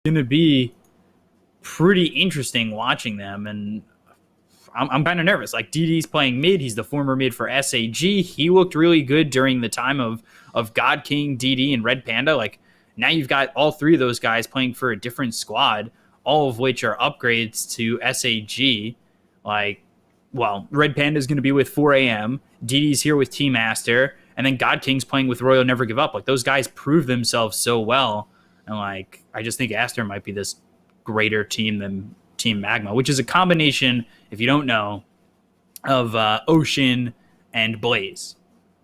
going to be pretty interesting watching them. And I'm kind of nervous. Like DD's playing mid. He's the former mid for SAG. He looked really good during the time of God King, DD, and Red Panda. Like now you've got all three of those guys playing for a different squad, all of which are upgrades to SAG. Like, well, Red Panda is going to be with 4AM. DD's here with Team Aster. And then God King's playing with Royal Never Give Up. Like those guys prove themselves so well. And like, I just think Aster might be this greater team than Team Magma, which is a combination, if you don't know, of Ocean and Blaze.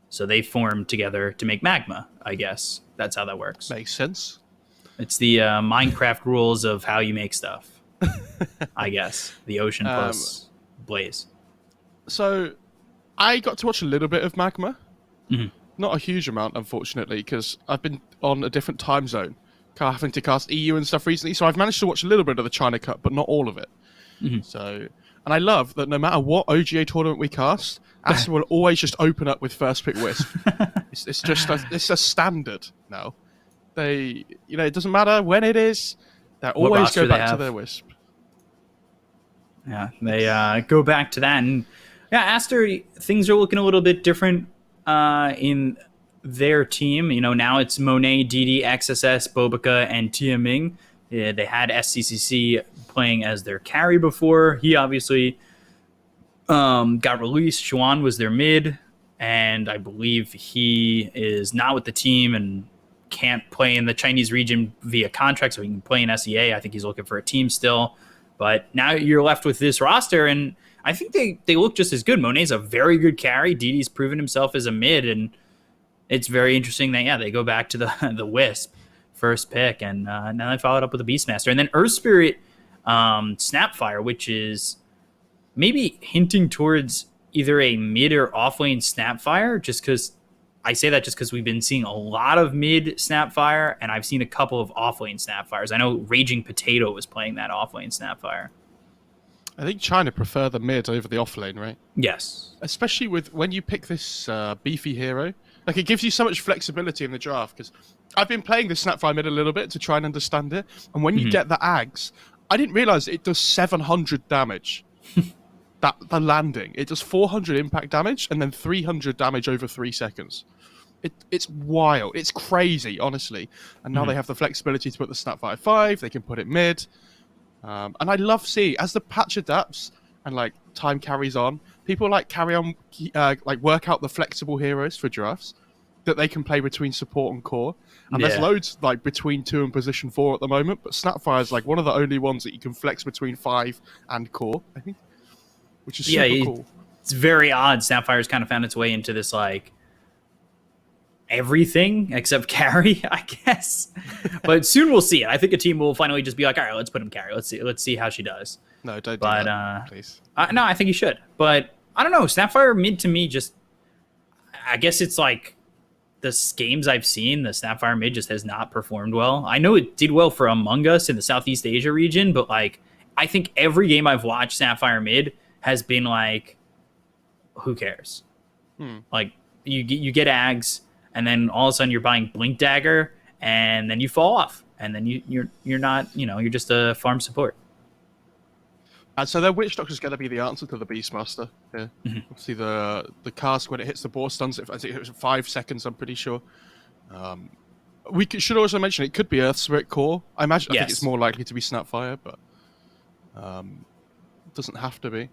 So they formed together to make Magma, I guess. That's how that works. Makes sense. It's the Minecraft rules of how you make stuff, I guess. The Ocean plus Blaze. So I got to watch a little bit of Magma. Mm-hmm. Not a huge amount, unfortunately, because I've been on a different time zone, having to cast EU and stuff recently. So I've managed to watch a little bit of the China Cup, but not all of it. Mm-hmm. So, and I love that no matter what OGA tournament we cast, Aster will always just open up with first pick Wisp. It's just it's a standard now. They, it doesn't matter when it is. They always go back to their Wisp. Yeah, they go back to that, and yeah, Aster, things are looking a little bit different in their team. Now it's Monet, DD, XSS, Bobica, and Tia Ming. Yeah, they had SCCC playing as their carry before. He obviously got released. Xuan was their mid, and I believe he is not with the team and can't play in the Chinese region via contract, so he can play in SEA. I think he's looking for a team still. But now you're left with this roster, and I think they look just as good. Monet's a very good carry. DD's proven himself as a mid, and it's very interesting that, they go back to the Wisp first pick, and now they followed up with a Beastmaster. And then Earth Spirit Snapfire, which is maybe hinting towards either a mid or off-lane Snapfire, just because I say that just because we've been seeing a lot of mid Snapfire, and I've seen a couple of off-lane Snapfires. I know Raging Potato was playing that off-lane Snapfire. I think China prefer the mid over the off-lane, right? Yes. Especially when you pick this beefy hero. Like, it gives you so much flexibility in the draft, because I've been playing the Snapfire mid a little bit to try and understand it, and when you get the Ags, I didn't realize it does 700 damage. The landing. It does 400 impact damage, and then 300 damage over 3 seconds. It's wild. It's crazy, honestly. And now they have the flexibility to put the Snapfire 5, they can put it mid. And I love seeing, as the patch adapts and like time carries on, people carry on, work out the flexible heroes for drafts that they can play between support and core. And there's loads between 2 and position 4 at the moment, but Snapfire is one of the only ones that you can flex between 5 and core, I think, which is super cool. It's very odd. Snapfire's kind of found its way into this everything except carry, I guess. But soon we'll see it. I think a team will finally just be like, all right, let's put him carry. Let's see how she does. No, don't do that, please. No, I think you should. But I don't know. Snapfire mid to me just, I guess it's the games I've seen, the Snapfire mid just has not performed well. I know it did well for Among Us in the Southeast Asia region, but I think every game I've watched Snapfire mid has been who cares? You get Ags, and then all of a sudden you're buying Blink Dagger, and then you fall off, and then you're not, you're just a farm support. And so their Witch Doctor is going to be the answer to the Beastmaster. Yeah, obviously the cask when it hits the board stuns it. I think it was 5 seconds. I'm pretty sure. Should also mention it could be Earth Spirit Core. I think it's more likely to be Snapfire, but it doesn't have to be.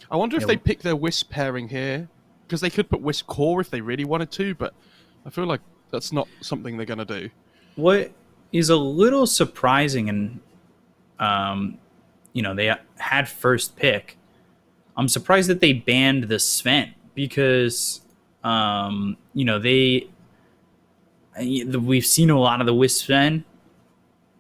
I wonder if they pick their Wisp pairing here, because they could put Wisp Core if they really wanted to, but I feel like that's not something they're going to do. What is a little surprising, and they had first pick. I'm surprised that they banned the Sven, because we've seen a lot of the Wisp Sven.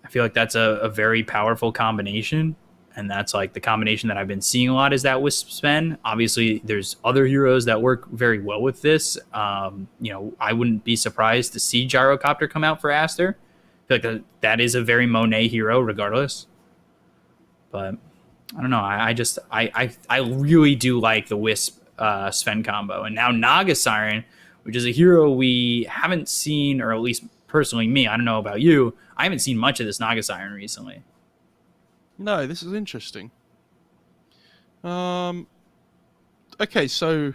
I feel like that's a very powerful combination. And that's the combination that I've been seeing a lot is that Wisp Sven. Obviously, there's other heroes that work very well with this. I wouldn't be surprised to see Gyrocopter come out for Aster. I feel like that is a very Monet hero, regardless. But I don't know. I really do like the Wisp Sven combo. And now Naga Siren, which is a hero we haven't seen, or at least personally me, I don't know about you, I haven't seen much of this Naga Siren recently. No, this is interesting. Okay, so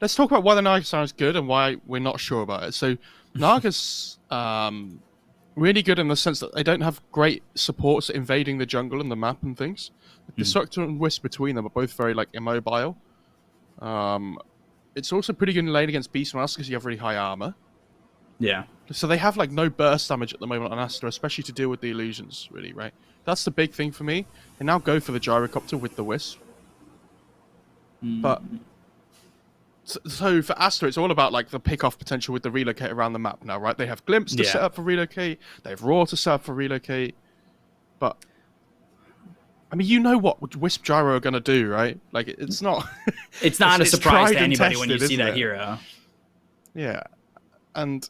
let's talk about why the Naga Siren is good and why we're not sure about it. So Naga's really good in the sense that they don't have great supports invading the jungle and the map and things. The Destructor and Wisp between them are both very like immobile. It's also pretty good in lane against Beastmaster because you have really high armor. Yeah. So they have like no burst damage at the moment on Aster, especially to deal with the illusions, really, right? That's the big thing for me. They now go for the gyrocopter with the Wisp. But so for Aster, it's all about like the pick-off potential with the relocate around the map now, right? They have Glimpse to set up for relocate. They have Raw to set up for relocate. But I mean, you know what Wisp Gyro are going to do, right? Like, it's not... It's not a surprise to anybody when you see that it? hero. Yeah. And...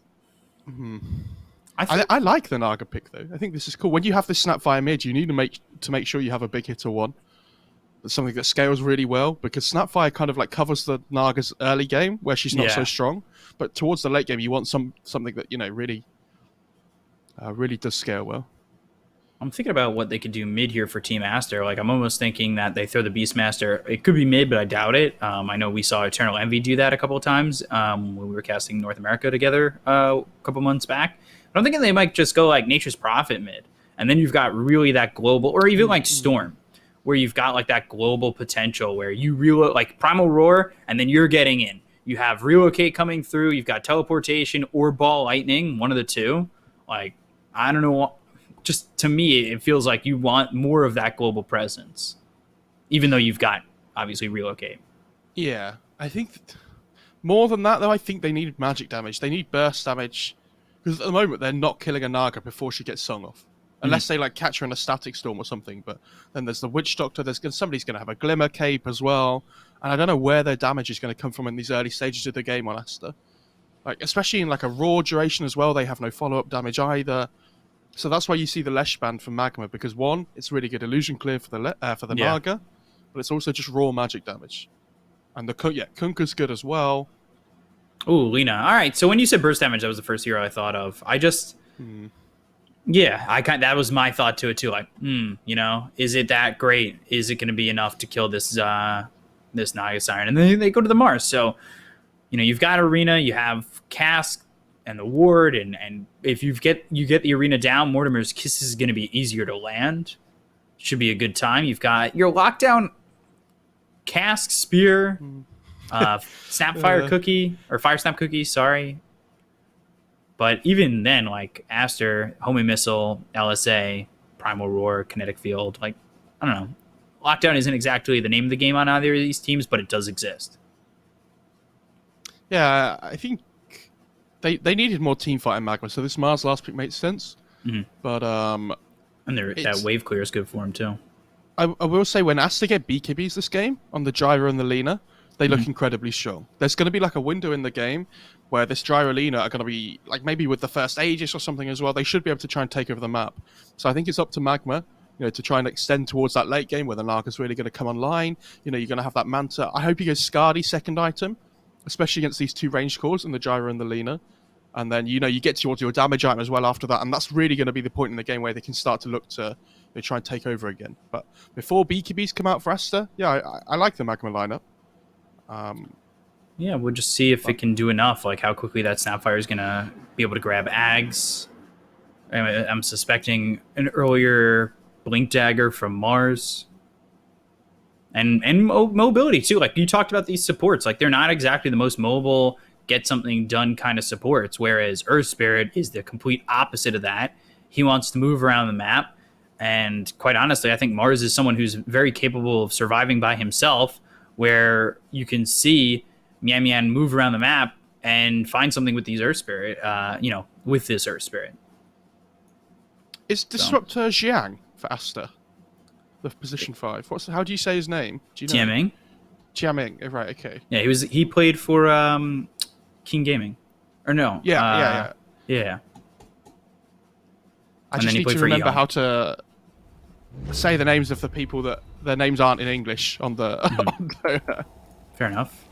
I like the Naga pick, though. I think this is cool. When you have this Snapfire mid, you need to make sure you have a big hitter one. That's something that scales really well, because Snapfire kind of like covers the Naga's early game, where she's not so strong. But towards the late game, you want something that, you know, really does scale well. I'm thinking about what they could do mid here for Team Aster. Like, I'm almost thinking that they throw the Beastmaster. It could be mid, but I doubt it. I know we saw Eternal Envy do that a couple of times when we were casting North America together a couple months back. But I'm thinking they might just go like Nature's Prophet mid. And then you've got really that global, or even like Storm, where you've got like that global potential where you like Primal Roar, and then you're getting in. You have Relocate coming through. You've got Teleportation or Ball Lightning, one of the two. Like, I don't know. Just to me, it feels like you want more of that global presence, even though you've got obviously Relocate. Yeah, I think more than that, though, I think they need magic damage. They need burst damage, because at the moment they're not killing a Naga before she gets sung off, unless they like catch her in a static storm or something. But then there's the Witch Doctor. Somebody's going to have a Glimmer Cape as well, and I don't know where their damage is going to come from in these early stages of the game on Aster. Like, especially in like a raw duration as well, they have no follow-up damage either. So that's why you see the Lesh band from Magma, because one, it's really good illusion clear for the Naga, but it's also just raw magic damage. And the Kunkka's good as well. Ooh, Lena. All right, so when you said burst damage, that was the first hero I thought of. I just, that was my thought to it too. Like, you know, is it that great? Is it going to be enough to kill this this Naga Siren? And then they go to the Mars. So, you know, you've got Arena, you have Cask, and the ward, and if you get the Arena down, Mortimer's Kiss is going to be easier to land. Should be a good time. You've got your lockdown, Cask, Spear, Snapfire Cookie, or Fire Snap Cookie, sorry. But even then, like Aster, Homing Missile, LSA, Primal Roar, Kinetic Field, like, I don't know. Lockdown isn't exactly the name of the game on either of these teams, but it does exist. Yeah, I think They needed more team fight in Magma, so this Mars last pick makes sense. But and that wave clear is good for him too. I will say, when Aster get BKBs this game on the Gyro and the Lena, they look incredibly strong. There's going to be like a window in the game where this Gyro Lena are going to be like maybe with the first Aegis or something as well. They should be able to try and take over the map. So I think it's up to Magma, you know, to try and extend towards that late game where the Naga's really going to come online. You know, you're going to have that Manta. I hope he goes Skadi second item, especially against these two range cores in the Gyro and the Lena. And then, you know, you get towards your damage item as well after that. And that's really going to be the point in the game where they can start to look to try and take over again. But before BKBs come out for Aster, I like the Magma lineup. Yeah, we'll just see if it can do enough, like how quickly that Snapfire is going to be able to grab Ags. I'm suspecting an earlier Blink Dagger from Mars. And mobility, too. Like, you talked about these supports. Like, they're not exactly the most mobile, get something done kind of supports, whereas Earth Spirit is the complete opposite of that. He wants to move around the map, and quite honestly, I think Mars is someone who's very capable of surviving by himself, where you can see Mian Mian move around the map and find something with these Earth Spirit, with this Earth Spirit. Is Disruptor Jiang for Aster? The position 5. How do you say his name? Do you know? Tiaming. Jiaming, right, okay. Yeah, he played for King Gaming. Or no. Yeah. I just need to remember how to say the names of the people that their names aren't in English on the... Fair enough.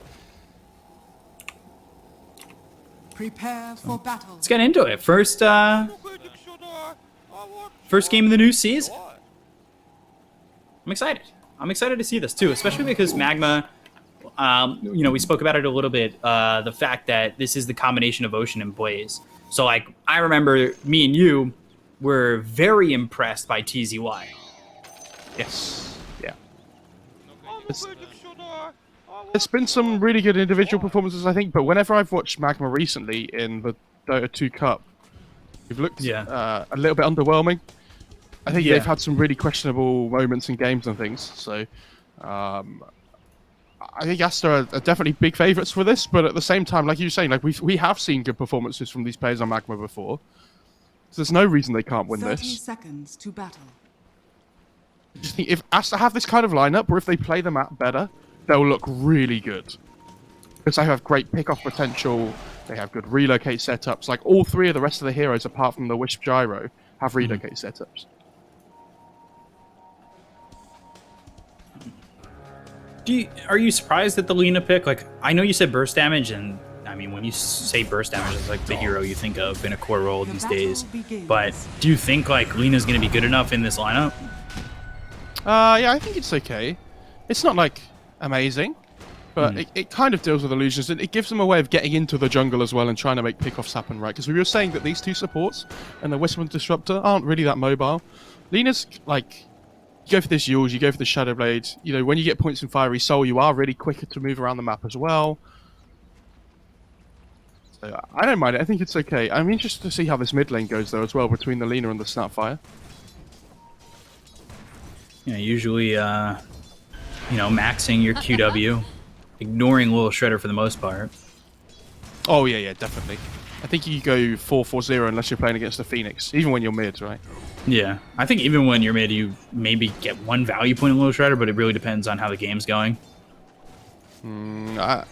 Prepare for battle. Let's get into it. First game of the new season. I'm excited. I'm excited to see this too, especially because Magma, you know, we spoke about it a little bit, the fact that this is the combination of Ocean and Blaze. So, like, I remember me and you were very impressed by TZY. Yes. Yeah. There's been some really good individual performances, I think, but whenever I've watched Magma recently in the Dota 2 Cup, we've looked a little bit underwhelming. I think they've had some really questionable moments in games and things, so I think Aster are definitely big favourites for this, but at the same time, like you were saying, like we have seen good performances from these players on Magma before, so there's no reason they can't win 30 this. seconds to battle. I just think if Aster have this kind of lineup, or if they play the map better, they'll look really good. Because they have great pick-off potential, they have good relocate setups. Like, all three of the rest of the heroes, apart from the Wisp Gyro, have relocate setups. Are you surprised at the Lina pick? Like, I know you said burst damage, and I mean, when you say burst damage, it's like the hero you think of in a core role these days. But do you think, like, Lina's going to be good enough in this lineup? Yeah, I think it's okay. It's not, like, amazing, but it kind of deals with illusions, and it gives them a way of getting into the jungle as well and trying to make pickoffs happen, right? Because we were saying that these two supports and the Wisp and Disruptor aren't really that mobile. Lina's, like, you go for this Yules, you go for the Shadow Blade. You know, when you get points in Fiery Soul, you are really quicker to move around the map as well. So I don't mind it. I think it's okay. I'm interested to see how this mid lane goes, though, as well, between the Lina and the SAPPHIRE. Yeah, usually, you know, maxing your QW, ignoring Little Shredder for the most part. Oh, yeah, definitely. I think you go 4-4-0 unless you're playing against the Phoenix, even when you're mid, right? Yeah, I think even when you're mid, you maybe get one value point in Little Shredder, but it really depends on how the game's going. I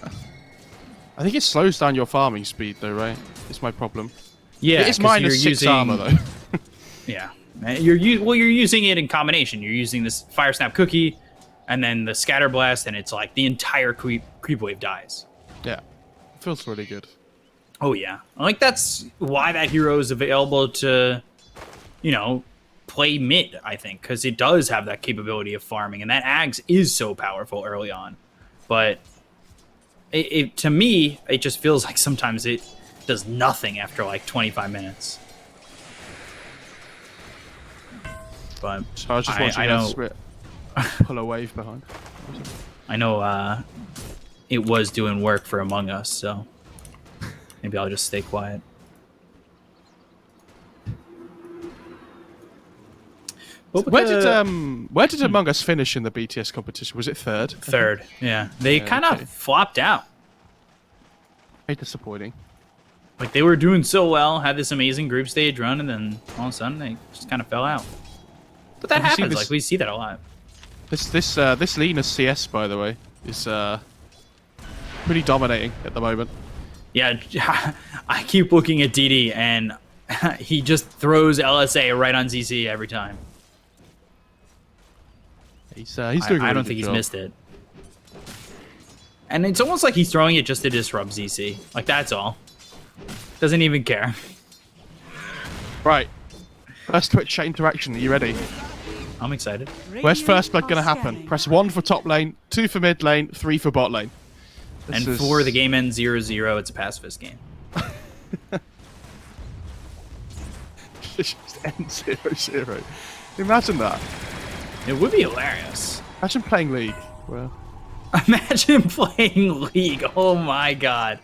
think it slows down your farming speed, though, right? It's my problem. Yeah, it's minus 6 armor, though. Yeah, you're using it in combination. You're using this Fire Snap Cookie, and then the Scatter Blast, and it's like the entire creep wave dies. Yeah, feels really good. Oh yeah, like that's why that hero is available to, you know, play mid. I think because it does have that capability of farming, and that Ags is so powerful early on. But to me, it just feels like sometimes it does nothing after like 25 minutes. But so I was just watching that pull a wave behind. I know it was doing work for Among Us, so maybe I'll just stay quiet. Where did Among Us finish in the BTS competition? Was it third? Third, yeah. They kind of flopped out. Very disappointing. Like, they were doing so well, had this amazing group stage run, and then all of a sudden they just kind of fell out. But that happens. Like, we see that a lot. This Lina CS, by the way, is pretty dominating at the moment. Yeah, I keep looking at DD, and he just throws LSA right on ZC every time. He's doing a really good job. I don't think he's missed it. And it's almost like he's throwing it just to disrupt ZC. Like, that's all. Doesn't even care. Right. First Twitch chat interaction. Are you ready? I'm excited. Where's first blood going to happen? Press 1 for top lane, 2 for mid lane, 3 for bot lane. And for the game ends 0-0, it's a pacifist game. It just ends 0-0. Imagine that. It would be hilarious. Imagine playing League. Well, imagine playing League. Oh my god.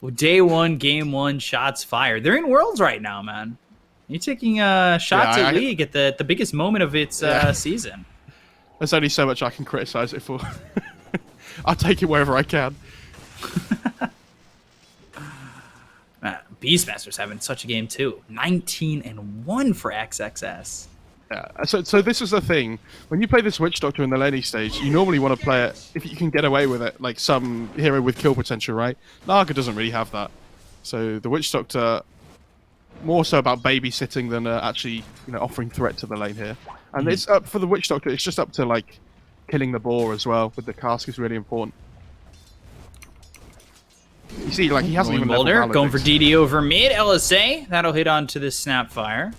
Well, day 1, game 1, shots fired. They're in Worlds right now, man. You're taking shots at League at the biggest moment of its season. There's only so much I can criticize it for. I'll take it wherever I can. Beastmaster's having such a game too. 19-1 for XXS. Yeah, so this is the thing. When you play this Witch Doctor in the laning stage, you normally want to play it if you can get away with it, like some hero with kill potential, right? Naga doesn't really have that. So the Witch Doctor, more so about babysitting than actually, offering threat to the lane here. And it's up for the Witch Doctor. It's just up to like killing the boar as well. With the cask is really important. You see, like, he hasn't Rolling even leveled Boulder going for Maledicts. DD over mid. LSA, that'll hit onto this Snapfire.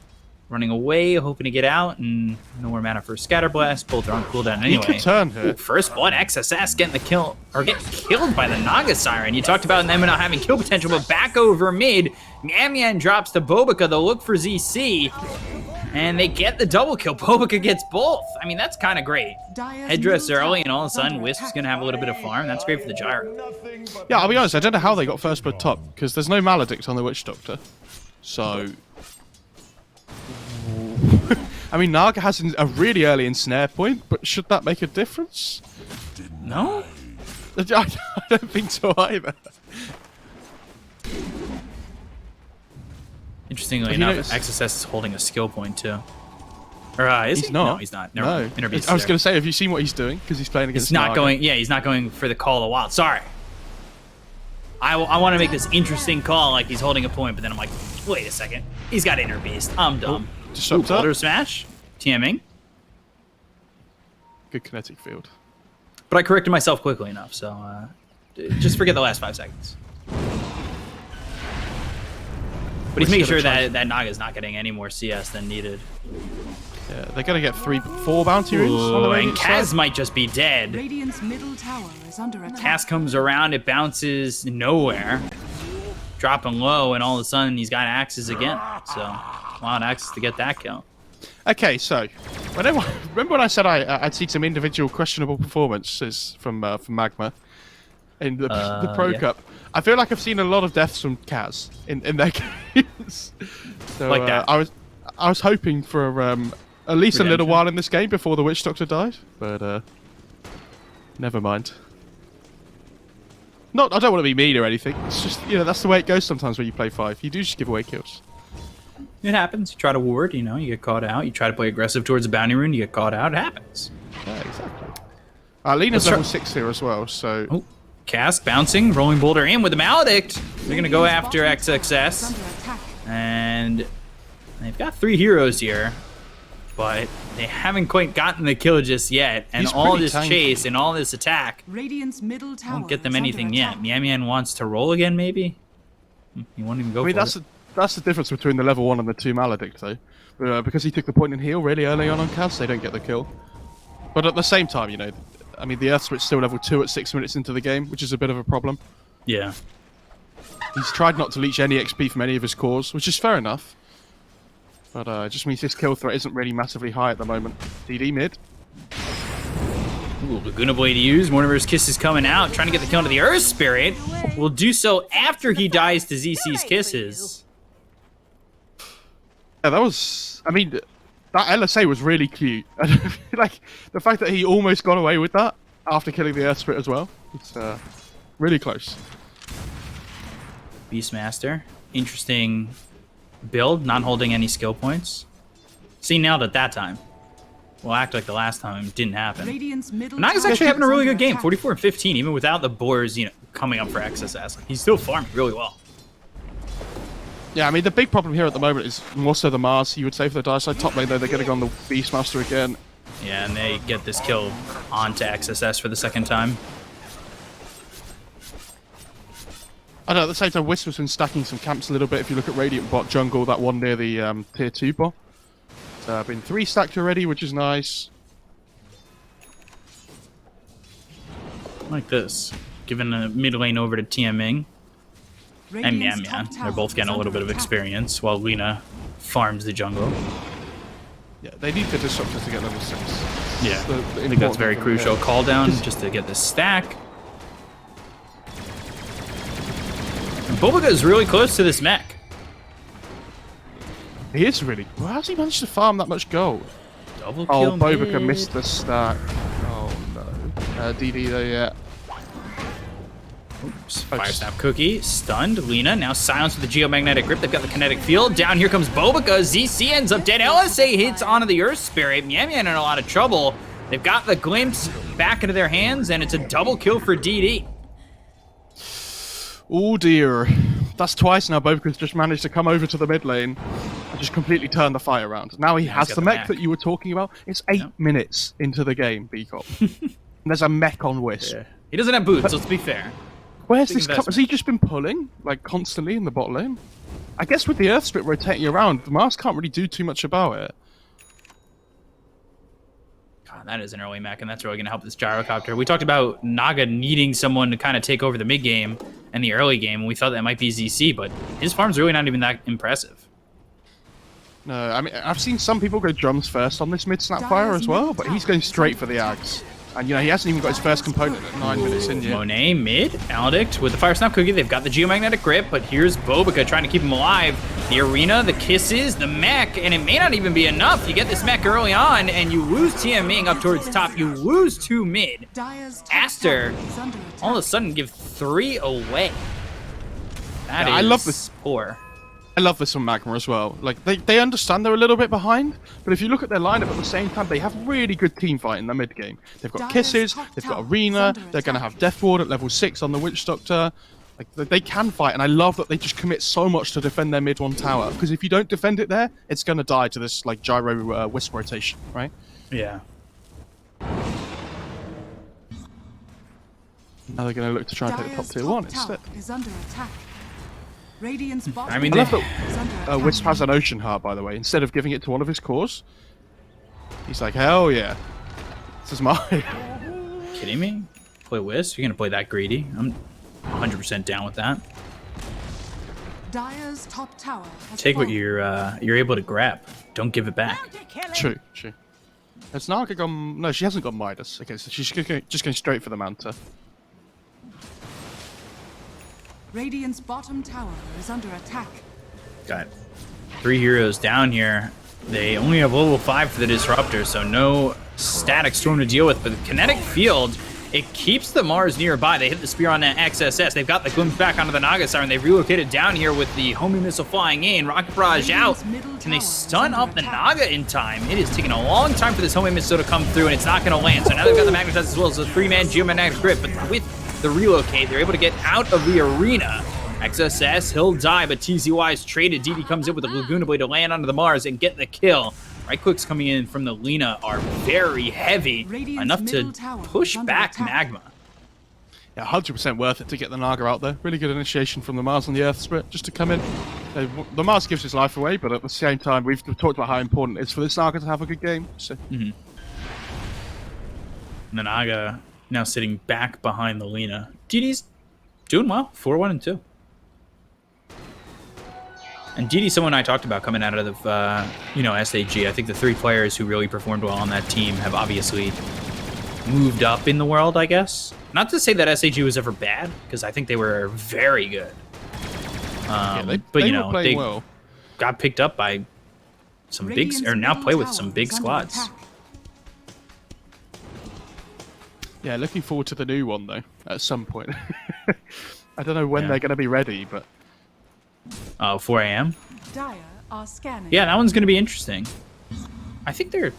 Running away, hoping to get out, and no more mana for Scatter Blast. Both are on cooldown anyway. He could turn here. Ooh, first blood, XSS getting the kill, or getting killed by the Naga Siren. You talked about them not having kill potential, but back over mid. Mian drops to Bobica. They'll look for ZC, and they get the double kill. Bobica gets both. I mean, that's kind of great. Headdress early, and all of a sudden, Wisp's going to have a little bit of farm. That's great for the Gyro. Yeah, I'll be honest, I don't know how they got first blood top, because there's no Maledict on the Witch Doctor. So... I mean, Naga has a really early ensnare point, but should that make a difference? No? I don't think so either. Interestingly Have you enough, noticed- XSS is holding a skill point too. Or is He's he? not. No, he's not. Never No. mind. Interbeast I was there. going to say, have you seen what he's doing? Because he's playing against He's not Naga. going. Yeah, he's not going for the Call of the Wild. Sorry. I want to make this interesting call, like he's holding a point, but then I'm like, wait a second, he's got Interbeast. I'm dumb. Just Ooh, up top. Boulder Smash, TMing. Good kinetic field. But I corrected myself quickly enough, so just forget the last 5 seconds. But he's making sure that Naga's not getting any more CS than needed. Yeah, they're going to get 4 bounty runes on the Ooh, and Radiant side. Kaz might just be dead. Radiant's middle tower is under attack. Kaz comes around, it bounces nowhere. Dropping low, and all of a sudden he's got axes again. So, wild axes to get that kill. Okay, so remember when I said I'd seen some individual questionable performances from MAGMA in the Pro yeah. Cup? I feel like I've seen a lot of deaths from Kaz in their games. So Like that. I was hoping for at least a little Redemption. while in this game before the Witch Doctor died, but never mind. I don't want to be mean or anything. It's just, that's the way it goes sometimes when you play 5. You do just give away kills. It happens. You try to ward, you get caught out. You try to play aggressive towards a bounty rune, you get caught out. It happens. Yeah, exactly. Lena's Let's level try- 6 here as well, so... Oh, Cast bouncing, rolling boulder in with the Maledict. They're going to go after XXS. Under attack. And they've got 3 heroes here, but they haven't quite gotten the kill just yet. And He's all pretty this tanky. chase and all this attack Radiant's middle tower won't get them is under anything yet. attack. Mian wants to roll again, maybe? He won't even go I mean, for that's it. that's the difference between the level 1 and the 2 Maledict, though. Because he took the point and heal really early on Kaz, they don't get the kill. But at the same time, I mean, the Earth Switch's still level 2 at 6 minutes into the game, which is a bit of a problem. Yeah. He's tried not to leech any XP from any of his cores, which is fair enough. But it just means his kill threat isn't really massively high at the moment. DD mid. Ooh, Laguna Blade used. Mortimer's Kiss is coming out, trying to get the kill into the Earth Spirit. Will do so after he dies to ZC's Kisses. Yeah, that was... I mean, that LSA was really cute. Like, the fact that he almost got away with that after killing the Earth Spirit as well. It's really close. Beastmaster. Interesting build, not holding any skill points. See, nailed it that time. We'll act like the last time it didn't happen. Radiant's middle Naga's tower actually having a is really under good game, attack. 44 and 15, even without the boars, coming up for XSS. He's still farming really well. Yeah, I mean, the big problem here at the moment is more so the Mars, you would say, for the Dire side top lane, though. They're going to go on the Beastmaster again. Yeah, and they get this kill onto XSS for the second time. I know, at the same time, Wisp has been stacking some camps a little bit. If you look at Radiant bot jungle, that one near the tier 2 bot. Been 3 stacked already, which is nice. Like this. Giving the mid lane over to TMing. And Radiant's Mian. top They're tower both getting is a little under bit of attack. experience while Lena farms the jungle. Yeah, they need the Disruptor to get level 6. Yeah, It's the I think that's important very thing, crucial. yeah. Call down just to get this stack. And Bobica is really close to this mech. He is really... Well, how's he managed to farm that much gold? Double Oh, kill Bobica mid. missed the stack. Oh, no. DD there, yeah. Oops. Fire Snap Cookie, stunned. Lena now silenced with the Geomagnetic Grip. They've got the kinetic field. Down here comes Bobica. ZC ends up dead. LSA hits onto the Earth Spirit. Mian in a lot of trouble. They've got the glimpse back into their hands, and it's a double kill for DD. Oh, dear. That's twice now Bobica's just managed to come over to the mid lane and just completely turn the fight around. Now he has got the the mech mech. that you were talking about. It's 8 Yep. minutes into the game, Beacop. And there's a mech on Wisp. He doesn't have boots, let's be fair. Where's Big this? Has he just been pulling like constantly in the bot lane? I guess with the Earth Split rotating around, the Mars can't really do too much about it. God, that is an early mech, and that's really going to help this gyrocopter. We talked about Naga needing someone to kind of take over the mid game and the early game, and we thought that might be ZC, but his farm's really not even that impressive. No, I mean, I've seen some people go drums first on this mid Snapfire as well, but he's going straight for the Ags. And, you know, he hasn't even got his first component at 9 minutes in yet. Monet mid, Aldict with the Fire Snap Cookie. They've got the Geomagnetic Grip, but here's Bobica trying to keep him alive. The Arena, the Kisses, the mech, and it may not even be enough. You get this mech early on, and you lose TMing up towards top. You lose 2 mid. Aster, all of a sudden, give 3 away. That is I love this. Poor. I love this on Magma as well. Like, they understand they're a little bit behind, but if you look at their lineup at the same time, they have really good team fight in the mid game. They've got Kisses, they've got Arena, they're going to have Death Ward at level 6 on the Witch Doctor. Like, they can fight, and I love that they just commit so much to defend their mid 1 tower, because if you don't defend it there, it's going to die to this, like, gyro wisp rotation, right? Yeah. Now they're going to look to try and take the top tier 1 instead. Is under attack. Radiant's bottom I mean, I love tower is under that attack. Wisp has an Ocean Heart, by the way. Instead of giving it to one of his cores, he's like, hell yeah. This is mine. Kidding me? Play Wisp? You're going to play that greedy? I'm 100% down with that. Dire's top tower has Take what fallen. you're able to grab. Don't give it back. True. Has Naga gone... No, she hasn't gone Midas. Okay, so she's just going straight for the Manta. Radiant's bottom tower is under attack. Got 3 heroes down here. They only have level 5 for the Disruptor, so no static storm to deal with. But the kinetic field, it keeps the Mars nearby. They hit the spear on that XSS. They've got the glimpse back onto the Naga Siren. They've relocated down here with the homing missile flying in. Rocket Barrage out. Can they stun up the Naga in time? It is taking a long time for this homing missile to come through, and it's not going to land. So now they've got the Magnetize as well as a 3-man Geomagnetic Grip. But with the relocate, they're able to get out of the arena. XSS, he'll die, but TZY is traded. DD comes in with a Laguna Blade to land onto the Mars and get the kill. Right clicks coming in from the Lina are very heavy, enough to push back Magma. Yeah, 100% worth it to get the Naga out there. Really good initiation from the Mars on the Earth Split, just to come in. The Mars gives his life away, but at the same time, we've talked about how important it is for this Naga to have a good game. So. And the Naga now sitting back behind the Lina. DD's doing well, 4-1 and 2. And DD's someone I talked about coming out of the, SAG. I think the 3 players who really performed well on that team have obviously moved up in the world, I guess. Not to say that SAG was ever bad, because I think they were very good. They but, were they well. got picked up by some big, or now play with some big squads. Yeah, looking forward to the new one, though, at some point. I don't know when they're going to be ready, but... 4 a.m.? Dire are scanning. Yeah, that one's going to be interesting. I think they're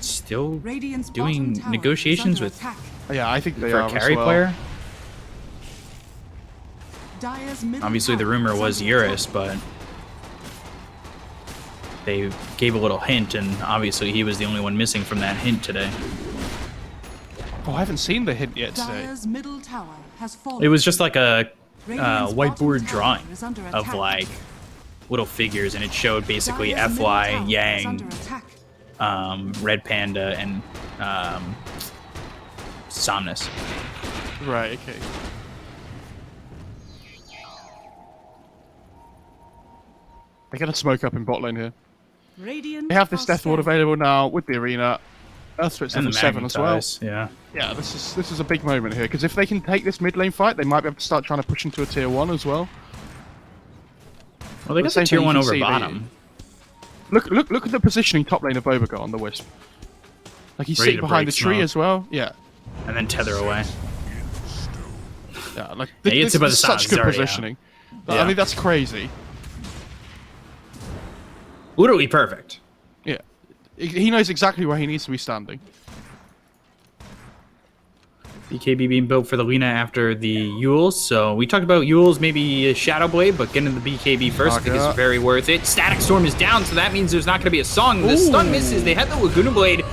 still Radiant's doing bottom tower negotiations is under with attack. Yeah, I think they for are a carry as well. player. Dire's middle Obviously, the tower rumor is was under Eurus, attack. but they gave a little hint, and obviously he was the only one missing from that hint today. Oh, I haven't seen the hint yet today. Dire's middle tower has fallen. It was just like a Radiant's whiteboard bottom drawing tower is under of attack. like little figures, and it showed basically Dire's middle FY, tower is Yang, under attack. Red Panda, and Somnus. Right, okay. They're going to smoke up in bot lane here. Radiant They have this are Death Ward scanning. available now with the Arena. Earth Split's And level the 7 as well. Magnetize, yeah. Yeah, this is a big moment here, because if they can take this mid lane fight, they might be able to start trying to push into a tier 1 as well. Well, they At got the the same tier time, you 1 can over see bottom. Look at the positioning top lane of Bobica on the Wisp. Like he's Ready sitting to behind the break tree smoke. as well. Yeah. And then tether away. Yeah, like Yeah, he gets this hit by is the such Sonic good Zarya. positioning. Yeah. I mean, that's crazy. Literally perfect. Yeah. He knows exactly where he needs to be standing. BKB being built for the Lina after the Yules. So we talked about Yules, maybe a Shadow Blade, but getting the BKB first I think is very worth it. Static Storm is down, so that means there's not going to be a song. The stun misses. They had the Laguna Blade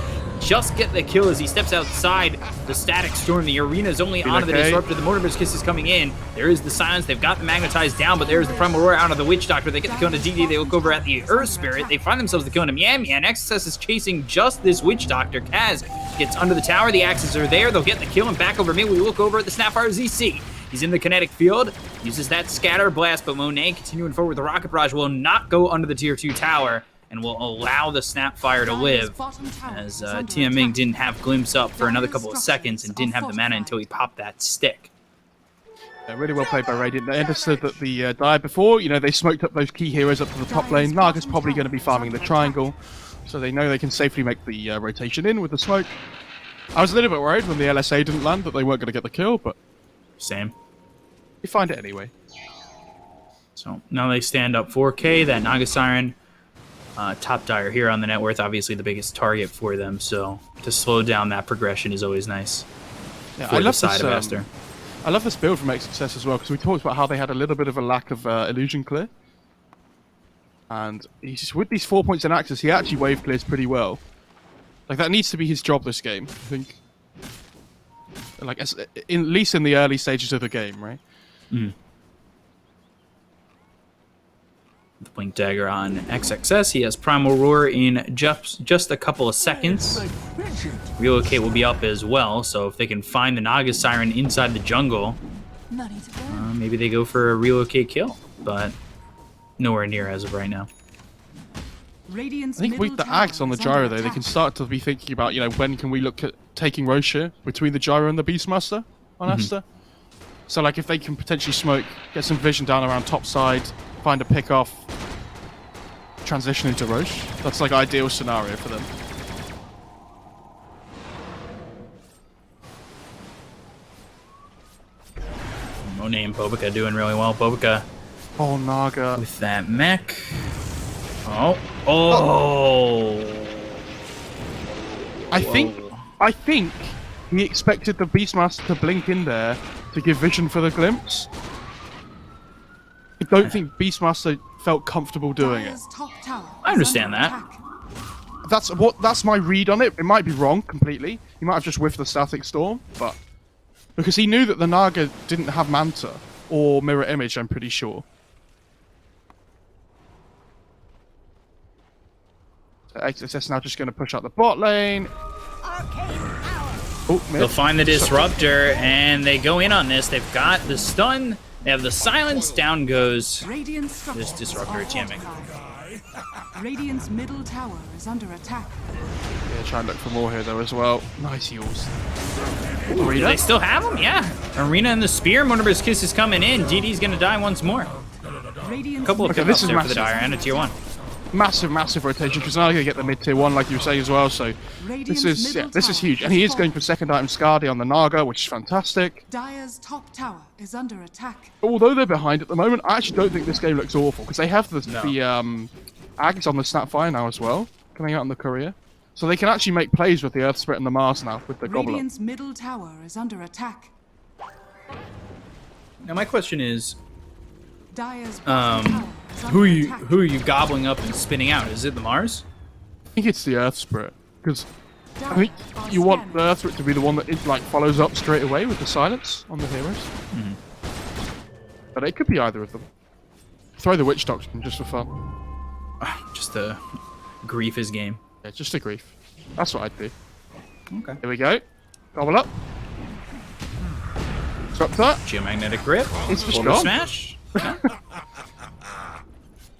just get the kill as he steps outside the Static Storm. The arena's only onto the Disruptor. The Mortimer's Kiss is coming in. There is the silence. They've got the Magnetized down, but there's the Primal Roar out of the Witch Doctor. They get the kill on DD. They look over at the Earth Spirit. They find themselves the kill on him. Yeah, XSS is chasing just this Witch Doctor. Kaz gets under the tower. The axes are there. They'll get the kill and back over mid. We look over at the Snapfire ZC. He's in the kinetic field, uses that scatter blast, but Monet continuing forward with the rocket barrage will not go under the tier 2 tower and will allow the Snapfire to live, as Tiaming didn't have glimpse up for another couple of seconds and didn't have the mana until he popped that stick. Yeah, really well played by Radiant. They understood that the dive before, you know, they smoked up those key heroes up to the top lane. Naga's probably going to be farming the triangle, so they know they can safely make the rotation in with the smoke. I was a little bit worried when the LSA didn't land that they weren't going to get the kill, but... Same. You find it anyway. So now they stand up 4K. That Naga Siren, top dire here on the net worth, obviously the biggest target for them. So to slow down that progression is always nice. Yeah, for the side of Aster. I love this build from XSS as well, because we talked about how they had a little bit of a lack of illusion clear. And he's, with these 4 points in access, he actually wave clears pretty well. Like, that needs to be his job this game, I think. Like, at least in the early stages of the game, right? Mm. The Blink Dagger on XXS. He has Primal Roar in just a couple of seconds. Relocate will be up as well, so if they can find the Naga Siren inside the jungle, maybe they go for a relocate kill, but nowhere near as of right now. I think with the Ags on the gyro, though, they can start to be thinking about, you know, when can we look at taking Rocher between the gyro and the Beastmaster on Aster? So, like, if they can potentially smoke, get some vision down around top side, find a pick-off, transition into Roche, that's, like, ideal scenario for them. Monet and Bobica doing really well. Bobica Oh, Naga. with that mech. Oh. I think he expected the Beastmaster to blink in there to give vision for the glimpse. I don't think Beastmaster felt comfortable doing it. I understand that. That's my read on it. It might be wrong completely. He might have just whiffed the Static Storm, but because he knew that the Naga didn't have Manta or Mirror Image, I'm pretty sure. So XSS now just going to push out the bot lane. Oh, They'll find the Disruptor, and they go in on this. They've got the stun. They have the silence. Down goes this Disruptor jamming. Radiant's middle tower is under attack. Yeah, try and look for more here, though, as well. Nice heals. Do they still have him? Yeah. Arena and the Spear. Mortimer's Kiss is coming in. DD's going to die once more. A couple of pickups there for the Dire and a tier 1. Massive rotation, because now they're going to get the mid tier 1, like you were saying as well, so this is huge. And he is going for second item Skadi on the Naga, which is fantastic. Dire's top tower is under attack. Although they're behind at the moment, I actually don't think this game looks awful, because they have the Ags on the Snapfire now as well, coming out on the courier. So they can actually make plays with the Earth Spirit and the Mars now, with the Goblet. Radiant's middle tower is under attack. Now my question is, Dire's bottom tower is who under attack. are you gobbling up and spinning out? Is it the Mars? I think it's the Earth Spirit, because I think you want the Earth Spirit to be the one that follows up straight away with the silence on the heroes. But it could be either of them. Throw the Witch Doctor just for fun. Just to grief his game. Yeah, just a grief. That's what I'd do. Okay. Here we go. Gobble up. Stop that. Geomagnetic Grip. It's just Boulder gone. Smash.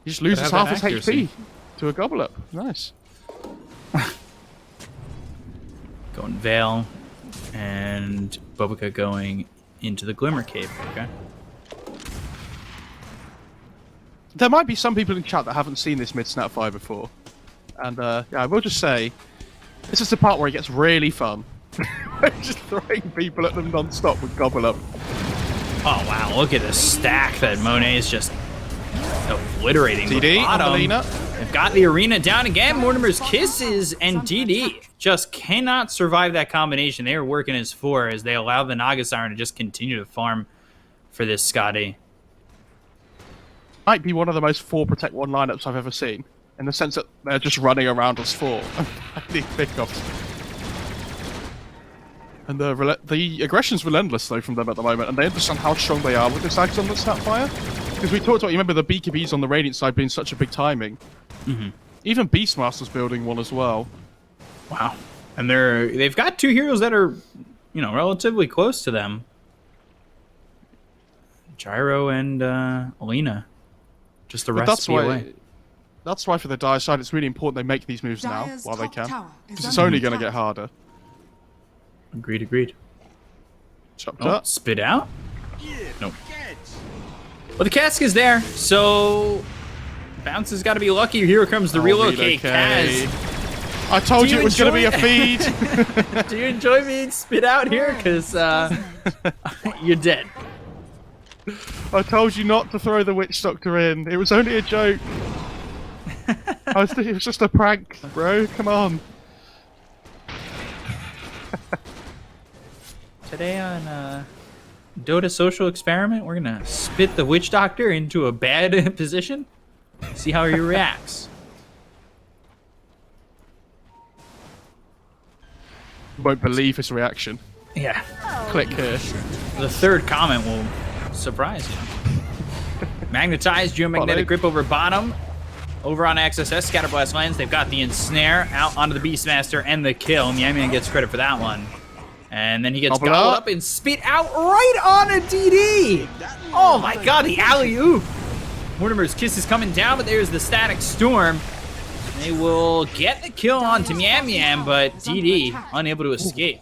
He just loses have half that his accuracy. HP to a Gobble up. Nice. Going Veil. And Bobica going into the Glimmer Cave. Okay. There might be some people in chat that haven't seen this mid Snapfire before. And yeah, I will just say, this is the part where it gets really fun. Just throwing people at them non-stop with Gobble Up. Oh wow, look at the stack that Monet is just obliterating. DD on the Lina. They've got the arena down again. Mortimer's Kisses and DD just cannot survive that combination. They are working as 4 as they allow the Naga Siren to just continue to farm for this Skadi. Might be one of the most 4 Protect 1 lineups I've ever seen. In the sense that they're just running around as 4. I need pickups. And the aggression's relentless though from them at the moment, and they understand how strong they are with this Ags on the SAPPHIRE. Because we talked about, you remember the BKBs on the Radiant side being such a big timing. Even Beastmaster's building one as well. Wow. And they've got 2 heroes that are, you know, relatively close to them. Gyro and Alina. Just the recipe away. That's why for the Dire side it's really important they make these moves now Dire's while they top can. tower is Because it's under only going to attack. get harder. Agreed. Chopped Oh, up. spit out? Nope. Well, the cask is there, so Bounce has got to be lucky. Here comes the relocate. Kaz. I told Do you you it was going to be a enjoy- feed. Do you enjoy being spit out here? Because you're dead. I told you not to throw the Witch Doctor in. It was only a joke. It was just a prank, bro. Come on. Today on Dota Social Experiment, we're going to spit the Witch Doctor into a bad position. See how he reacts. You won't believe his reaction. Yeah. Click here. The third comment will surprise you. Magnetized, geomagnetic grip over bottom. Over on XSS, Scatterblast lands. They've got the ensnare out onto the Beastmaster and the kill. Miami gets credit for that one. And then he gets Bubble gobbled up. up and spit out right on a DD. Oh my god, the alley-oop. Mortimer's kiss is coming down, but there's the static storm. They will get the kill onto Miam, but DD unable to escape.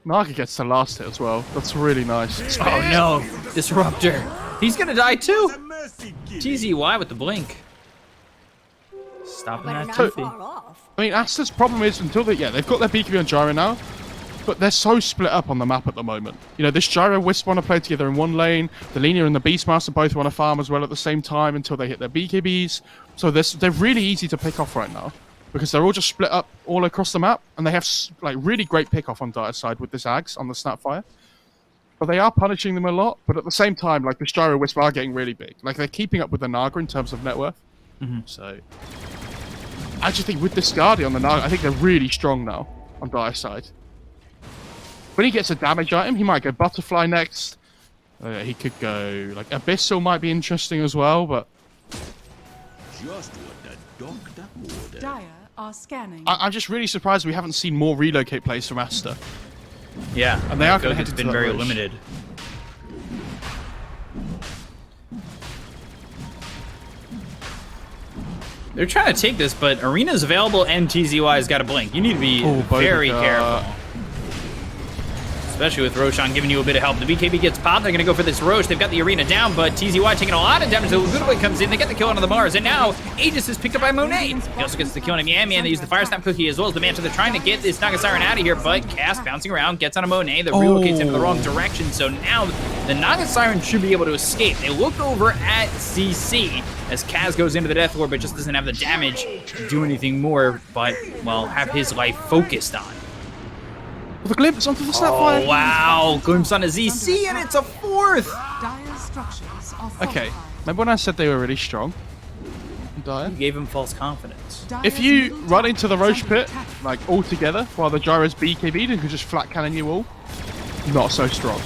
Naga gets the last hit as well. That's really nice. Oh no, Disruptor. He's gonna die too. TZY with the blink. Stopping that So- Tiffy. I mean, Aster's problem is they've got their BKB on Gyro now, but they're so split up on the map at the moment. You know, this Gyro Wisp want to play together in one lane. The Linear and the Beastmaster both want to farm as well at the same time until they hit their BKBs. So they're really easy to pick off right now because they're all just split up all across the map, and they have like really great pick off on Dire side with this Ags on the Snapfire. But they are punishing them a lot. But at the same time, like the Gyro Wisp are getting really big. Like they're keeping up with the Naga in terms of net worth. So I just think with this Guardian on the Naga, I think they're really strong now on Dire side. When he gets a damage item, he might go Butterfly next. He could go like Abyssal might be interesting as well, but Just what the doctor ordered. Dire are scanning. I'm just really surprised we haven't seen more relocate plays from Aster. Yeah, And they are I feel gonna like head it's into been that very Roche. limited. They're trying to take this, but Arena's available and TZY's got a blink. You need to be very careful. Especially with Roshan giving you a bit of help. The BKB gets popped. They're going to go for this Roche. They've got the Arena down, but TZY taking a lot of damage. The Lagoonaway comes in. They get the kill onto the Mars, and now Aegis is picked up by Monet. He also gets the kill on Miami, and they use the Fire Snap Cookie as well as the Manta. They're trying to get this Naga Siren out of here, but Cass bouncing around, gets on a Monet. That relocates him in the wrong direction, so now the Naga Siren should be able to escape. They look over at CC as Kaz goes into the Death Lord, but just doesn't have the damage to do anything more, but, well, have his life focused on. The glimpse onto the Snapfire. Oh, wow. Glimpse on a ZC, and it's a fourth. Dire's structures are Okay, fortified. remember when I said they were really strong? Dire? You gave him false confidence. Dire's If you middle run tower into the is Roche under pit, attack. like all together, while the Gyro's BKB'd and can just flat cannon you all, not so strong.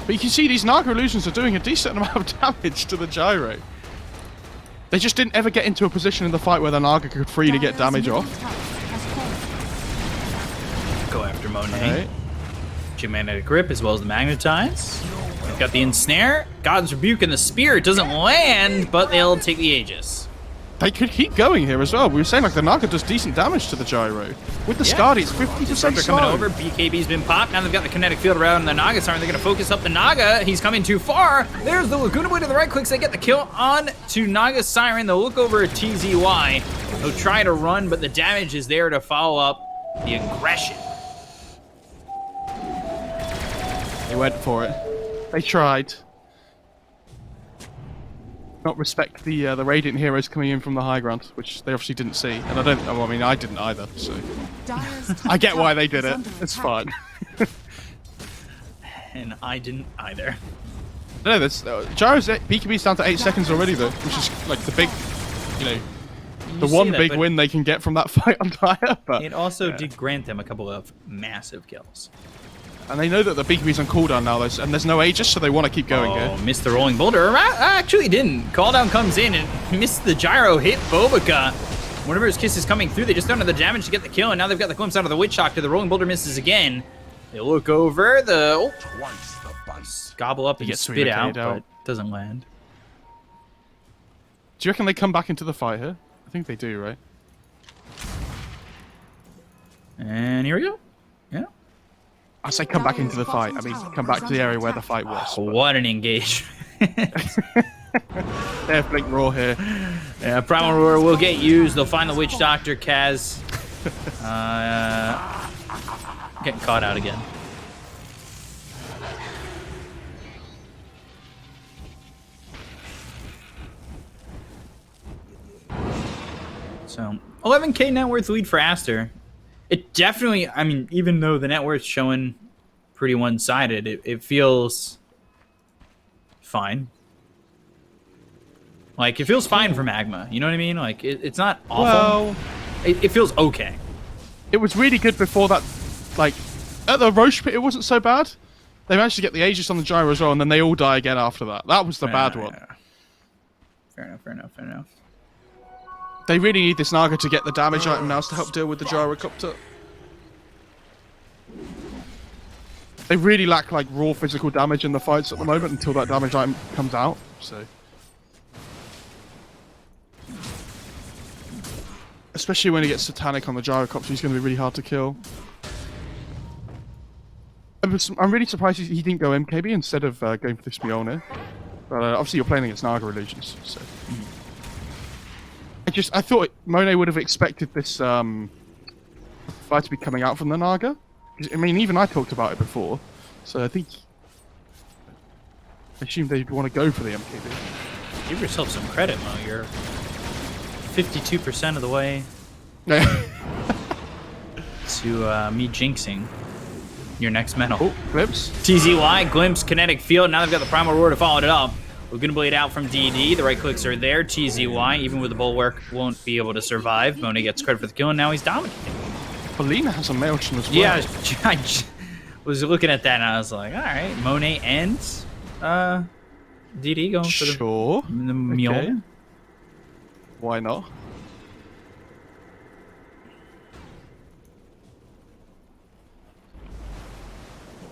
But you can see these Naga illusions are doing a decent amount of damage to the Gyro. They just didn't ever get into a position in the fight where the Naga could freely get Dire's damage middle off. tower has fallen. Go after Monet. Alright. Geomagnetic Grip as well as the Magnetize. We've got the Ensnare. God's Rebuke and the Spear. It doesn't land, but they'll take the Aegis. They could keep going here as well. We were saying like the Naga does decent damage to the Gyro. With the Yeah. Skadi, it's 50% They're coming slow. over. BKB's been popped. Now they've got the kinetic field around the Naga Siren. They're going to focus up the Naga. He's coming too far. There's the Laguna Boy to the right. Clicks. They get the kill on to Naga Siren. They'll look over at TZY. They'll try to run, but the damage is there to follow up the aggression. They went for it. They tried. Not respect the Radiant heroes coming in from the high ground, which they obviously didn't see, and I don't. Well, I mean, I didn't either. So Dire's top I get why tower they did is it. under It's attack. fine. And I didn't either. No, this Gyro's BKB's down to 8 seconds already though, which is like the big, you know, the one big win they can get from that fight on Dire. But it also did grant them a couple of massive kills. And they know that the BKB's on cooldown now, and there's no Aegis, so they want to keep going here. Missed the rolling boulder. Actually didn't. Calldown comes in and missed the gyro, hit Bobica. Whenever his kiss is coming through, they just don't have the damage to get the kill, and now they've got the glimpse out of the Witch Doctor. The rolling boulder misses again. They look over, gobble up and get spit out, but doesn't land. Do you reckon they come back into the fight here? I think they do, right? And here we go. Yeah. I say come back into the fight. I mean, come back to the area where the fight was. Oh, what an engagement. Yeah, Blink Roar here. Yeah, Primal Roar will get used. They'll find the Witch Doctor, Kaz. Getting caught out again. So, 11k net worth lead for Aster. It definitely, I mean, even though the net worth's showing pretty one-sided, it feels fine. Like, it feels fine for MAGMA. You know what I mean? Like, it's not awful. Well, it feels okay. It was really good before that. Like, at the Roche pit, it wasn't so bad. They managed to get the Aegis on the gyro as well, and then they all die again after that. That was the bad one. Fair enough. They really need this Naga to get the damage item now to help deal with the gyrocopter. They really lack, like, raw physical damage in the fights at the moment until that damage item comes out, so... Especially when he gets Satanic on the gyrocopter, he's going to be really hard to kill. I'm really surprised he didn't go MKB instead of going for this Mjolnir. But obviously you're playing against Naga Illusions, so... I thought Monet would have expected this fight to be coming out from the Naga. I mean, even I talked about it before, so I assumed they'd want to go for the MKB. Give yourself some credit, Mo. You're 52% of the way to me jinxing your next medal. Oh, Glimpse. TZY, Glimpse, Kinetic Field. Now they've got the Primal Roar to follow it up. We're going to blade out from DD. The right clicks are there. TZY, even with the Bulwark, won't be able to survive. Monet gets credit for the kill, and now he's dominating. Polina has a Maelstrom as well. Yeah, I was looking at that, and I was like, all right, Monet and DD going for the Mjolnir. Okay. Why not?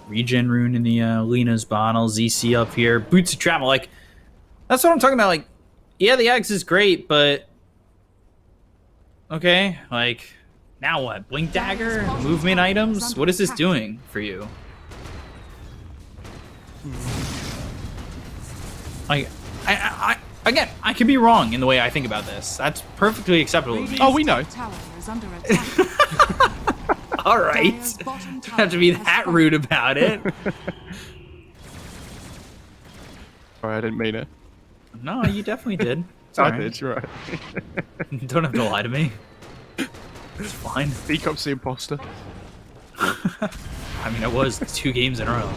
Regen rune in the Lena's bottle. ZC up here. Boots of travel. Like, that's what I'm talking about. Like, yeah, the Axe is great, but okay. Like, now what? Blink dagger? Movement items? What is this doing for you? Like, again, I could be wrong in the way I think about this. That's perfectly acceptable to me. Oh, we know. All right. Don't have to be that rude about it. Sorry, I didn't mean it. No, you definitely did. I did, you're right. Don't have to lie to me. It's fine. Beacup's the imposter. I mean, it was 2 games in a row.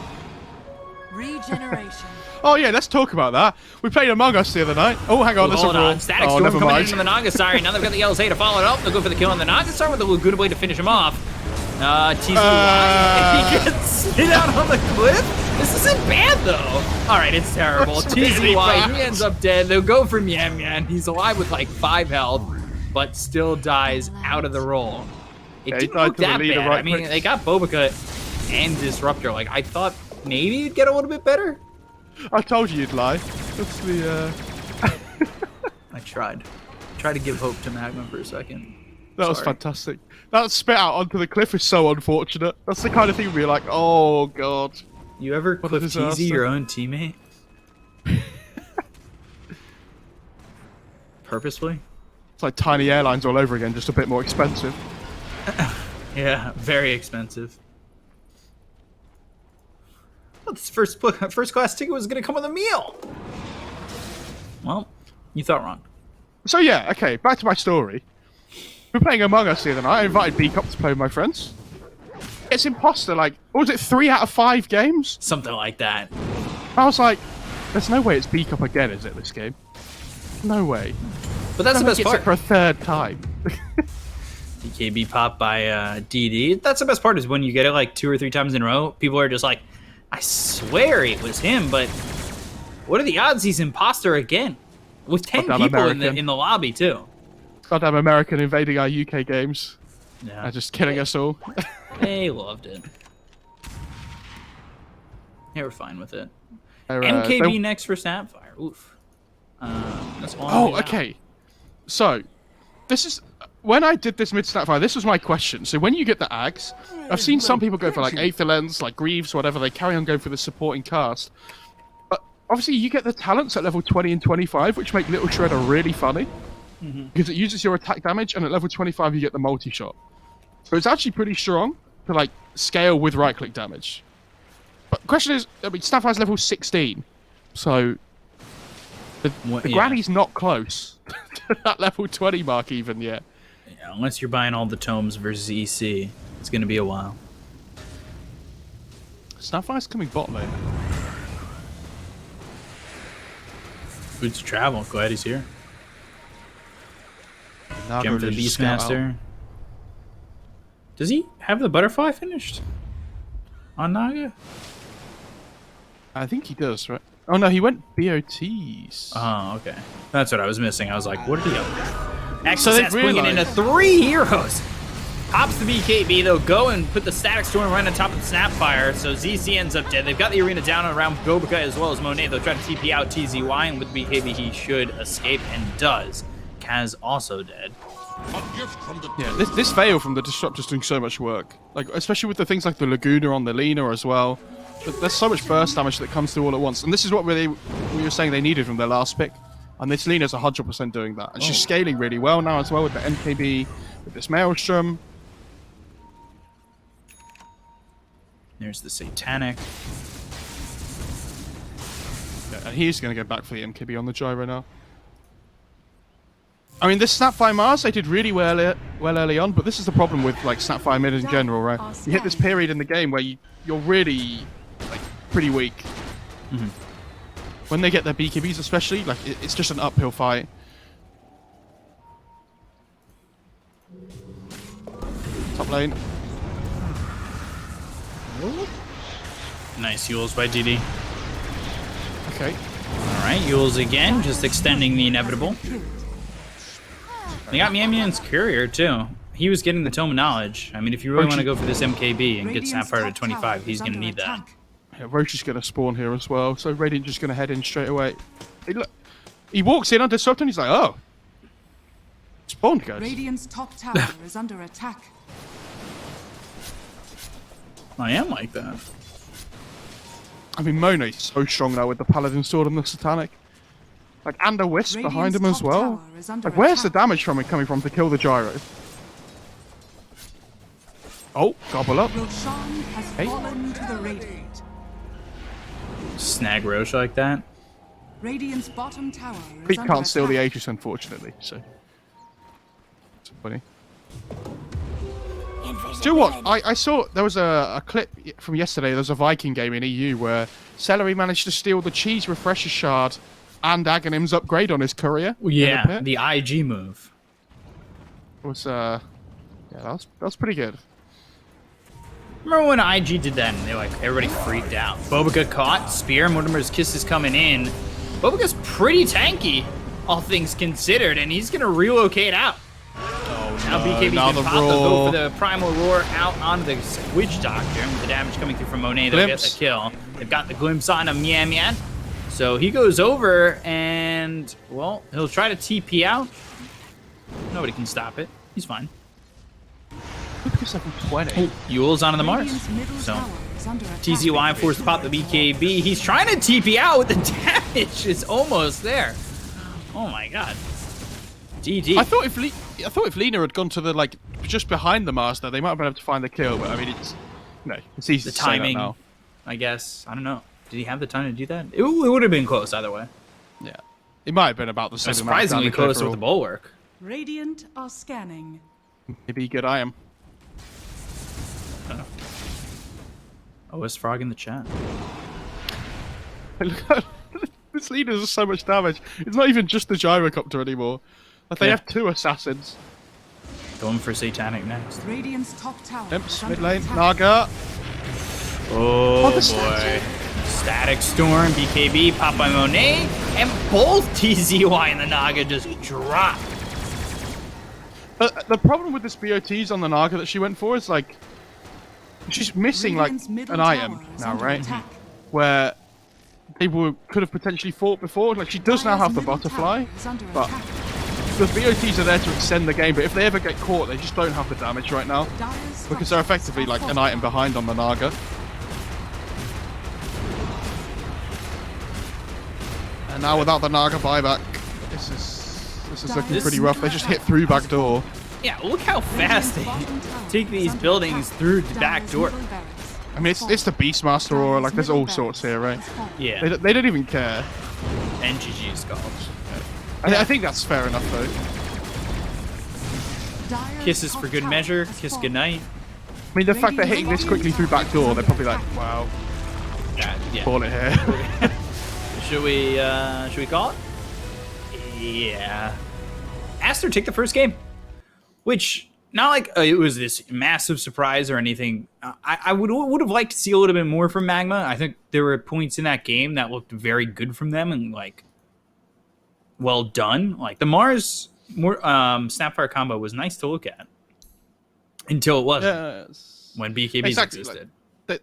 Regeneration. Oh yeah, let's talk about that. We played Among Us the other night. Oh, hang on, there's a Hold brawl. on. Static Oh, Storm never coming mind. in on the Nagasari. Now they've got the LSA to follow it up. They'll go for the kill on the Nagasari with a Laguna Blade to finish him off. TZY. He gets spit out on the cliff? This isn't bad, though. All right, it's terrible. That's really TZY, bad. he ends up dead. They'll go for Mian Mian. He's alive with like 5 health, but still dies out of the roll. It Yeah, he didn't died look to the that leader bad. right I mean, quick. they got Bobica and Disruptor. Like, I thought maybe it'd get a little bit better. I told you you'd lie. That's the, I tried. Tried to give hope to Magma for a second. That was Sorry. fantastic. That spit out onto the cliff is so unfortunate. That's the kind of thing where you're like, oh god. You ever What a cliff disaster. teasy your own teammate? Purposefully? It's like Tiny Airlines all over again, just a bit more expensive. Yeah, very expensive. Well, this first class ticket was going to come with a meal. Well, you thought wrong. So yeah, okay, back to my story. We're playing Among Us the other night. I invited B-Cup to play with my friends. It's imposter, like, what was it, 3 out of 5 games? Something like that. I was like, there's no way it's B-Cup again, is it, this game? No way. But that's the best Gets part. it for a third time. DKB popped by DD. That's the best part is when you get it like 2 or 3 times in a row, people are just like, I swear it was him, but what are the odds he's imposter again? With 10 Goddamn people American. in the lobby too. Goddamn American invading our UK games. Yeah. And just killing us all. They loved it. They were fine with it. They're, MKB next for Sapphire. Oof. That's all. Oh, okay. So, this is when I did this mid Sapphire. This was my question. So when you get the Ags, I've seen some people go for like Aether Lens, like Greaves, whatever. They carry on going for the supporting cast. But obviously, you get the talents at level 20 and 25, which make Little Shredder really funny because it uses your attack damage, and at level 25 you get the multi shot. So it's actually pretty strong to like scale with right click damage. But the question is, I mean, Sapphire's level 16, so the Granny's not close to that level 20 mark even yet. Yeah, unless you're buying all the tomes versus EC, it's going to be a while. Sapphire's coming bot lane. Boots travel. Glad he's here. Now Gem for the Beastmaster. Does he have the butterfly finished on Naga? I think he does, right? Oh no, he went BOTs. Oh, okay. That's what I was missing. I was like, what did he go? So they XSS bringing in realized- 3 heroes. Pops the BKB. They'll go and put the Static Storm right on top of the Snapfire, so ZC ends up dead. They've got the arena down around Bobica as well as Monet. They'll try to TP out TZY, and with BKB he should escape, and does. Kaz also dead. Yeah, this fail from the Disruptor's doing so much work. Like, especially with the things like the Laguna on the Lina as well. There's so much burst damage that comes through all at once. And this is what we were saying they needed from their last pick. And this Lina's 100% doing that. And she's scaling really well now as well with the MKB, with this Maelstrom. There's the Satanic. Yeah, and he's going to go back for the MKB on the Gyro now. I mean, this Snapfire Mars, they did really well early on, but this is the problem with like Snapfire mid in general, right? You hit this period in the game where you're really like pretty weak. When they get their BKBs especially, like it's just an uphill fight. Top lane. Nice Yules by DD. Okay. Alright, Yules again, just extending the inevitable. They got Mian's Courier too. He was getting the Tome of Knowledge. I mean, if you really want to go for this MKB and get Sapphire to 25, he's going to need that. Yeah, Roche is going to spawn here as well, so Radiant just going to head in straight away. Hey, look, he walks in on Disrupt and he's like, oh. Spawned, guys. Radiant's top tower is under attack. I am like that. I mean, Monet's so strong now with the Paladin Sword and the Satanic. Like, and a Wisp behind him as well. Like, where's the damage from it coming from to kill the Gyro? Oh, gobble up. Roshan has Hey. fallen to the Radiant. Snag Roche like that. Radiant's bottom tower is Pete under can't steal the attack. Aegis, unfortunately, so... It's funny. Do you know what? I saw there was a clip from yesterday. There was a Viking game in EU where Celery managed to steal the Cheese Refresher Shard and Aghanim's upgrade on his courier. Yeah, the IG move. It was yeah, that was pretty good. Remember when IG did that and everybody freaked out? Bobica caught, Spear, Mortimer's Kiss is coming in. Bobica's pretty tanky, all things considered, and he's gonna relocate out. Now BKB's now been the popped. They'll go roar. for the Primal Roar out onto the Squidge Doctor. And with the damage coming through from Monet, they'll get the kill. They've got the glimpse on him, Mian. So he goes over and, well, he'll try to TP out. Nobody can stop it. He's fine. Look at second 20. Yule's onto the Mars. Radiant's middle So tower is under attack. TZY forced to pop the BKB. He's trying to TP out with the damage. It's almost there. Oh my god. GG. I thought if Lina had gone to the like just behind the Master, they might have been able to find the kill. But I mean, it's easy The to say that timing, now. I guess. I don't know. Did he have the time to do that? It would have been close either way. Yeah, it might have been about the same. Surprisingly amount of close damage with the Bulwark. Radiant are scanning. Maybe good I am. Oh, it's Frog in the chat. Look at this Lina's so much damage. It's not even just the gyrocopter anymore. Like, they Yeah. have 2 assassins. Going for Satanic next. Radiant's top tower Imps, is mid under lane, attack. Naga. Oh, the boy. static. Static Storm, BKB, pop by Monet, and both TZY and the Naga just drop. The problem with this BOTs on the Naga that she went for is, like, she's missing, like, Radiant's middle an item tower is now, under right? attack. Where people could have potentially fought before. Like, she does now Dire's have the middle butterfly, tower is under but attack. the BOTs are there to extend the game, but if they ever get caught, they just don't have the damage right now. Dire's Because they're structures effectively, are like, an item fortified. behind on the Naga. And now without the Naga buyback, this is looking pretty rough. They just hit through back door. Yeah, look how fast they Radiant's bottom tower take is these under buildings attack. through the back Dire's door. middle barracks I mean, it's the Beastmaster aura, like, there's all middle sorts here, right? barracks is falling. Yeah, They don't even care. and GG Skulls. I think that's fair enough, though. Dire's Kisses top for good tower measure, has kiss fallen. goodnight. I mean, the fact they're hitting this quickly through back door, they're probably like, wow, Yeah. call it here. Should we call it? Yeah. Aster take the first game, which not like it was this massive surprise or anything. I would have liked to see a little bit more from Magma. I think there were points in that game that looked very good from them and like well done. Like the Mars Snapfire combo was nice to look at until it wasn't Yes. when BKBs Exactly, existed.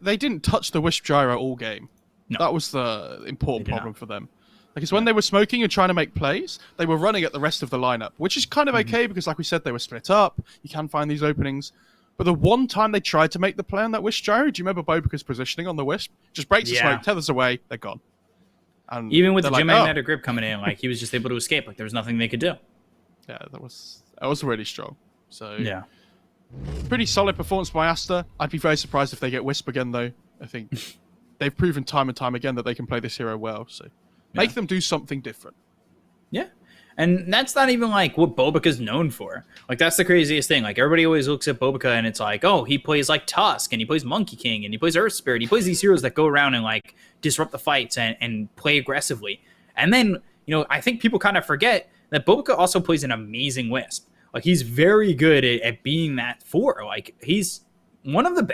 They didn't touch the Wisp Gyro all game. No. That was the important They did problem not. for them. Like, it's when they were smoking and trying to make plays, they were running at the rest of the lineup, which is kind of okay because, like we said, they were split up. You can find these openings. But the one time they tried to make the play on that Wisp Gyro, do you remember Bobica's positioning on the Wisp? Just breaks the Yeah. smoke, tethers away, they're gone. And Even with they're the like, geomagnetic grip coming in, like he was just able to escape. Like there was nothing they could do. yeah, that was really strong. So Yeah. pretty solid performance by Aster. I'd be very surprised if they get Wisp again, though. I think they've proven time and time again that they can play this hero well. So make them do something different. Yeah. And that's not even like what Bobica's known for. Like that's the craziest thing. Like everybody always looks at Bobica and it's like, oh, he plays like Tusk and he plays Monkey King and he plays Earth Spirit. He plays these heroes that go around and like disrupt the fights and play aggressively. And then, you know, I think people kind of forget that Bobica also plays an amazing Wisp. Like he's very good at being that 4. Like he's one of the better